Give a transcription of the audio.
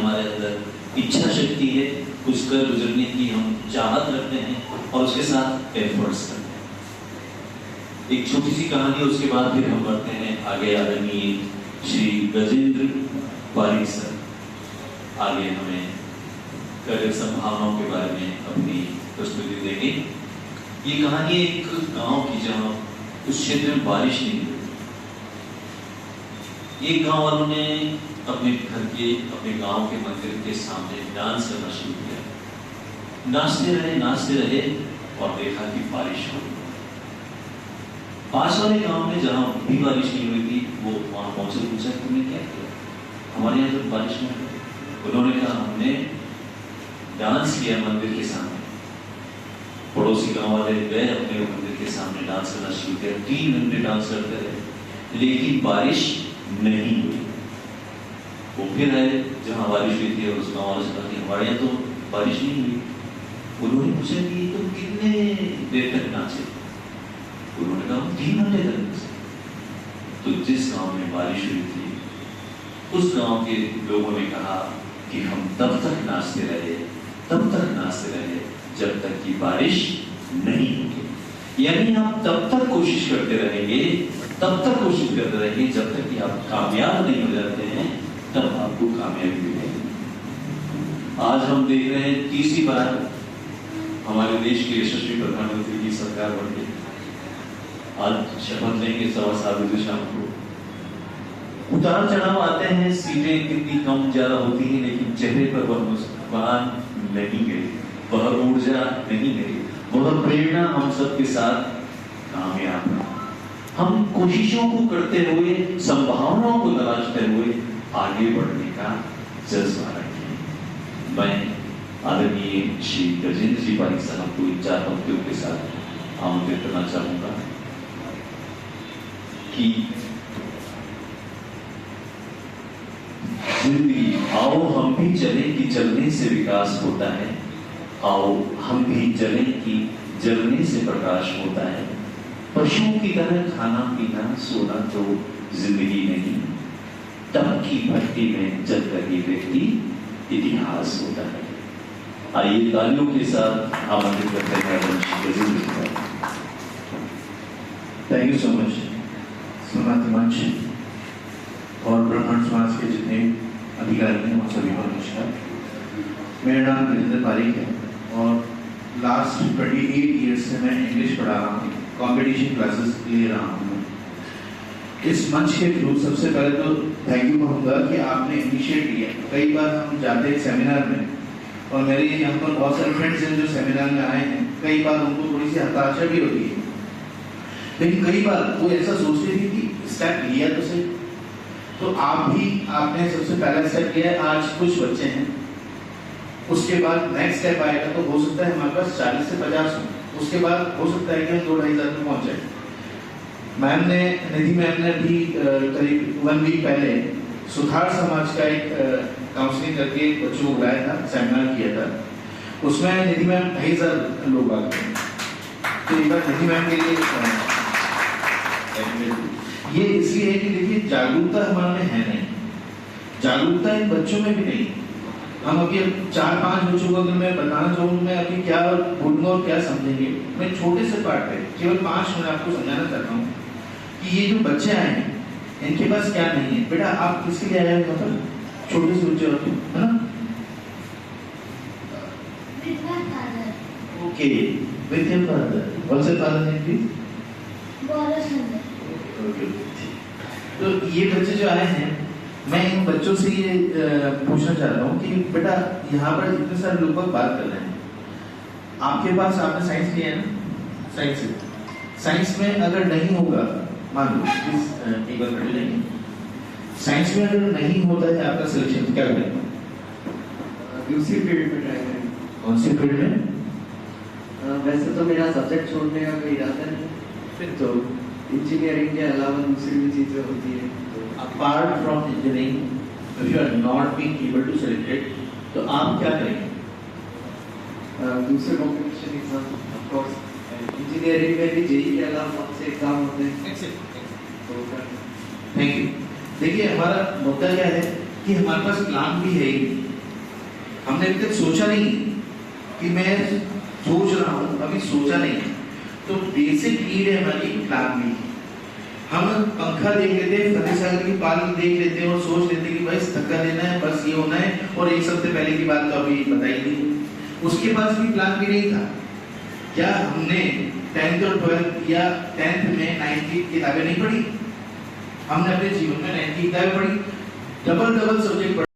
हमारे अंदर इच्छा शक्ति है, कुछ कर गुजरने की हम चाहत रखते हैं और उसके साथ एफर्ट्स करते हैं। एक छोटी सी कहानी, उसके बाद फिर हम बढ़ते हैं आगे। आदरणीय श्री गजेंद्र पारिक सर आगे हमें करियर संभावनाओं के बारे में अपनी प्रस्तुति देंगे। ये कहानी एक गांव की, जहां उस क्षेत्र में बारिश नहीं हुई। एक गांव वालों ने अपने घर के, अपने गांव के मंदिर के सामने डांस करना शुरू किया। नाचते रहे और देखा कि बारिश हो रही। पास वाले गांव में जहां भी बारिश नहीं हुई थी, वो वहां पहुंचे, पूछा तुमने क्या किया, हमारे यहाँ तो बारिश नहीं हुई। उन्होंने कहा हमने डांस किया मंदिर के सामने। पड़ोसी गांव वाले गए अपने मंदिर के सामने डांस करना शुरू किया। 3 घंटे डांस करते रहे, लेकिन बारिश नहीं हुई। वो फिर आए जहां बारिश हुई थी और उस गांव वाले से कहा कि हमारे यहाँ तो बारिश नहीं हुई। उन्होंने पूछा कि तुम कितने देर तक नाचे? उन्होंने कहा 3 घंटे तक नाचे। तो जिस गांव में बारिश हुई थी, उस गांव के लोगों ने कहा कि हम तब तक नाचते रहे जब तक कि बारिश नहीं होगी। यानी आप तब तक कोशिश करते रहेंगे जब तक कि आप कामयाब नहीं हो जाते हैं, तब आपको कामयाबी मिलेगी। आज हम देख रहे हैं तीसरी बार हमारे देश के यशस्वी प्रधानमंत्री की सरकार बन गई। आज शपथ लेंगे 7:15 बजे शाम को। उतार चढ़ाव आते हैं, सीटें कितनी कम ज्यादा होती हैं, लेकिन चेहरे पर वह मुस्कान नहीं गई, वह ऊर्जा नहीं गई, वह प्रेरणा हम सबके साथ कामयाब है। हम कोशिशों को करते हुए, संभावनाओं को तलाशते हुए आगे बढ़ने का जज्बा रखें। मैं आदरणीय श्री गजेंद्र जी पारिक साहब को इन 4 पंक्तियों के साथ आमंत्रित करना चाहूंगा कि जिंदगी आओ हम भी चलें कि चलने से विकास होता है, आओ हम भी चलें कि जलने से प्रकाश होता है। पशुओं की तरह खाना पीना सोना तो जिंदगी नहीं, तप की भट्टी में जल रही व्यक्ति इतिहास होता है। आइए तालियों के साथ आमंत्रित करते हैं। थैंक यू सो मच समाधि मंच और ब्रह्मांड समाज के जितने अधिकारी हैं, उन सभी को नमस्कार। मेरा नाम गजेंद्र पारिक है और लास्ट 28 ईयर्स से मैं इंग्लिश पढ़ा रहा हूँ, कॉम्पिटिशन क्लासेस ले रहा हूँ। इस मंच के थ्रू सबसे पहले तो थैंक यू कहूँगा कि आपने इनिशिएट किया। कई बार हम जाते हैं सेमिनार में और मेरे यहाँ पर बहुत सारे फ्रेंड्स हैं जो सेमिनार में आए हैं, कई बार उनको थोड़ी सी हताशा भी होती है, लेकिन कई बार वो ऐसा सोचते थे कि स्टेप लिया तो सही। तो आपने सबसे पहला स्टेप किया है। आज कुछ बच्चे हैं, उसके बाद नेक्स्ट स्टेप आएगा तो हो सकता है हमारे पास 40 से 50 हो, उसके बाद हो सकता है कि हम 2-2.5 हज़ार में पहुंच जाए। निधि मैम ने भी करीब 1 वीक पहले सुधार समाज का एक काउंसलिंग करके बच्चों को बुलाया था, सेमिनार किया था। उसमें निधि मैम 2,500 लोग आ गए। तो एक बार निधि मैम के लिए ये इसलिए है कि देखिए जागरूकता हमारे में है नहीं, जागरूकता इन बच्चों में भी नहीं। हम अभी 4-5 बच्चों को अगर मैं बताना चाहूँ, मैं अभी क्या बोलूँगा और क्या समझेंगे, मैं छोटे से पार्ट पे केवल 5 मिनट आपको समझाना चाहता हूँ कि ये जो बच्चे आए हैं इनके पास क्या नहीं है। बेटा आप किसके लिए आए हैं? मतलब छोटे से बच्चे होते हैं, है ना? Okay, with your father. What's your father name please? तो ये बच्चे जो आए हैं, मैं इन बच्चों से ये पूछना चाह रहा हूँ कि बेटा यहाँ पर इतने सारे लोग बात कर रहे हैं, आपके पास आपने साइंस लिया है ना? साइंस में अगर नहीं होगा, मान लो एक बार पढ़ लेंगे, साइंस में अगर नहीं होता है आपका सिलेक्शन, क्या करेंगे? दूसरी फील्ड में ट्राई करेंगे। कौन सी फील्ड में? वैसे तो मेरा सब्जेक्ट छोड़ने का कोई इरादा नहीं, फिर तो इंजीनियरिंग के अलावा दूसरी भी चीजें होती है। Apart from engineering, if you are not being able to select it, तो आप क्या करेंगे? दूसरे competition exam, of course engineering में भी जेईई के अलावा बहुत से एग्जाम होते हैं। Thank you. देखिए हमारा मुद्दा क्या है कि हमारे पास प्लान भी है, हमने अभी तक सोचा नहीं कि मैं सोच रहा हूँ, अभी सोचा नहीं। तो बेसिक नीड है हमारी प्लानिंग। हम पंखा देख लेते हैं, फतेह सागर की पार्क देख लेते हैं और सोच लेते हैं कि भाई धक्का देना है, बस ये होना है, और एक हफ्ते पहले की बात तो अभी बताई नहीं। उसके पास भी प्लान भी नहीं था। क्या हमने 10th और 12th या 10th में 9th की किताबें नहीं पढ़ी? हमने अपने जीवन में 9th की किताबें पढ़ी, डबल सब्जेक्ट